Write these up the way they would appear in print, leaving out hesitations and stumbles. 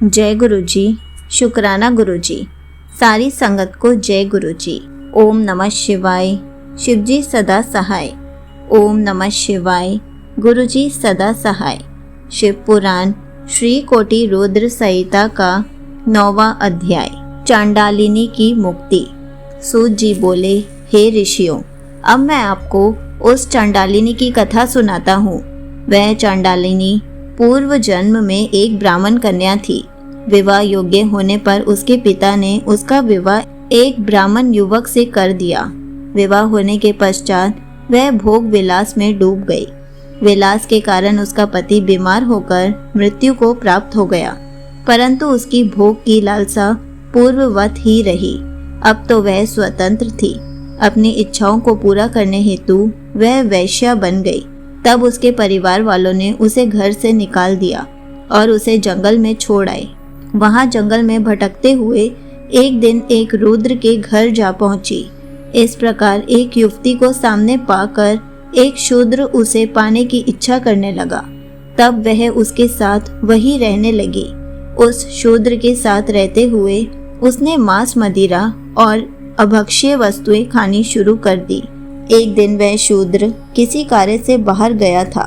जय गुरु जी। शुक्राना गुरु जी। सारी संगत को जय गुरु जी। ओम नमः शिवाय। शिव जी सदा सहाय। ओम नमः शिवाय। गुरु जी सदा सहाय। शिव पुराण श्री कोटि रुद्र संहिता का 9वां अध्याय, चांडालिनी की मुक्ति। सूत जी बोले, हे ऋषियों, अब मैं आपको उस चांडालिनी की कथा सुनाता हूँ। वह चांडालिनी पूर्व जन्म में एक ब्राह्मण कन्या थी। विवाह योग्य होने पर उसके पिता ने उसका विवाह एक ब्राह्मण युवक से कर दिया। विवाह होने के पश्चात वह भोग विलास में डूब गई। विलास के कारण उसका पति बीमार होकर मृत्यु को प्राप्त हो गया, परंतु उसकी भोग की लालसा पूर्ववत ही रही। अब तो वह स्वतंत्र थी। अपनी इच्छाओं को पूरा करने हेतु वह वैश्या बन गई। तब उसके परिवार वालों ने उसे घर से निकाल दिया और उसे जंगल में छोड़ आए। वहां जंगल में भटकते हुए एक दिन एक रुद्र के घर जा पहुंची। इस प्रकार एक युवती को सामने पाकर एक शूद्र उसे पाने की इच्छा करने लगा। तब वह उसके साथ वहीं रहने लगी। उस शूद्र के साथ रहते हुए उसने मांस, मदिरा और अभक्ष्य वस्तुएं खानी शुरू कर दी। एक दिन वह शूद्र किसी कार्य से बाहर गया था।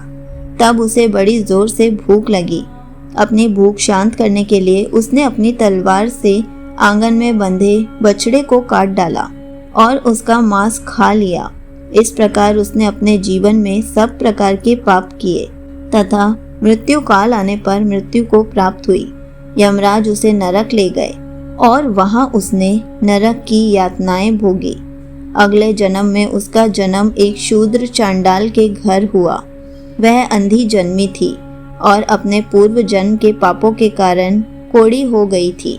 तब उसे बड़ी जोर से भूख लगी। अपनी भूख शांत करने के लिए उसने अपनी तलवार से आंगन में बंधे बछड़े को काट डाला और उसका मांस खा लिया। इस प्रकार उसने अपने जीवन में सब प्रकार के पाप किए तथा मृत्यु काल आने पर मृत्यु को प्राप्त हुई। यमराज उसे नरक ले गए और वहां उसने नरक की यातनाएं भोगी। अगले जन्म में उसका जन्म एक शूद्र चांडाल के घर हुआ। वह अंधी जन्मी थी और अपने पूर्व जन्म के पापों के कारण कोढ़ी हो गई थी।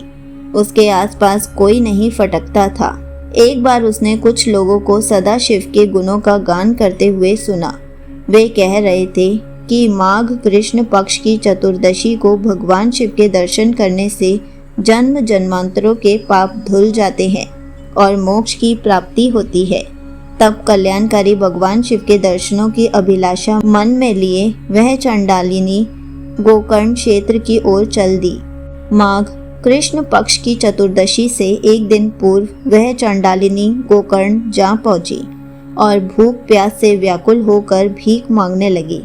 उसके आसपास कोई नहीं फटकता था। एक बार उसने कुछ लोगों को सदा शिव के गुणों का गान करते हुए सुना। वे कह रहे थे कि माघ कृष्ण पक्ष की चतुर्दशी को भगवान शिव के दर्शन करने से जन्म जन्मांतरों के पाप धुल जाते हैं और मोक्ष की प्राप्ति होती है। तब कल्याणकारी भगवान शिव के दर्शनों की अभिलाषा मन में लिए वह चांडालिनी गोकर्ण क्षेत्र की ओर चल दी। माघ कृष्ण पक्ष की चतुर्दशी से एक दिन पूर्व वह चांडालिनी गोकर्ण जा पहुंची और भूख प्यास से व्याकुल होकर भीख मांगने लगी।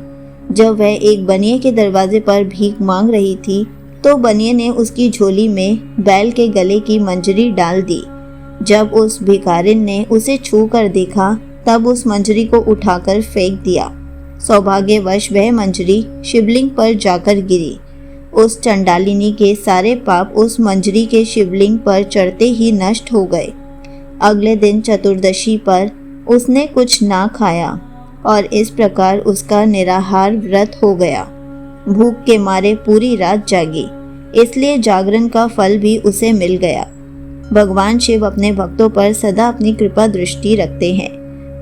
जब वह एक बनिए के दरवाजे पर भीख मांग रही थी तो बनिए ने उसकी झोली में बैल के गले की मंजरी डाल दी। जब उस भिखारिन ने उसे छू कर देखा तब उस मंजरी को उठाकर फेंक दिया। सौभाग्यवश वह मंजरी शिवलिंग पर जाकर गिरी। उस चंडालिनी के सारे पाप उस मंजरी के शिवलिंग पर चढ़ते ही नष्ट हो गए। अगले दिन चतुर्दशी पर उसने कुछ ना खाया और इस प्रकार उसका निराहार व्रत हो गया। भूख के मारे पूरी रात जागी, इसलिए जागरण का फल भी उसे मिल गया। भगवान शिव अपने भक्तों पर सदा अपनी कृपा दृष्टि रखते हैं।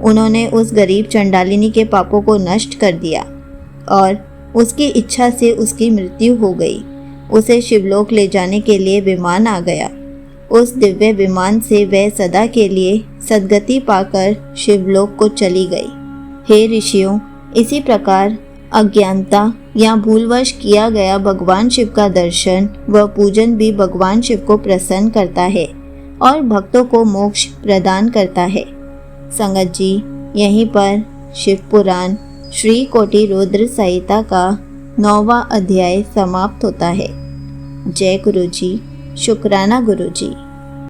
उन्होंने उस गरीब चंडालिनी के पापों को नष्ट कर दिया और उसकी इच्छा से उसकी मृत्यु हो गई। उसे शिवलोक ले जाने के लिए विमान आ गया। उस दिव्य विमान से वह सदा के लिए सद्गति पाकर शिवलोक को चली गई। हे ऋषियों, इसी प्रकार अज्ञानता या भूलवश किया गया भगवान शिव का दर्शन व पूजन भी भगवान शिव को प्रसन्न करता है और भक्तों को मोक्ष प्रदान करता है। संगत जी, यहीं पर शिव पुराण श्री कोटि रुद्र संहिता का 9वां अध्याय समाप्त होता है। जय गुरु जी। शुक्राना गुरु जी।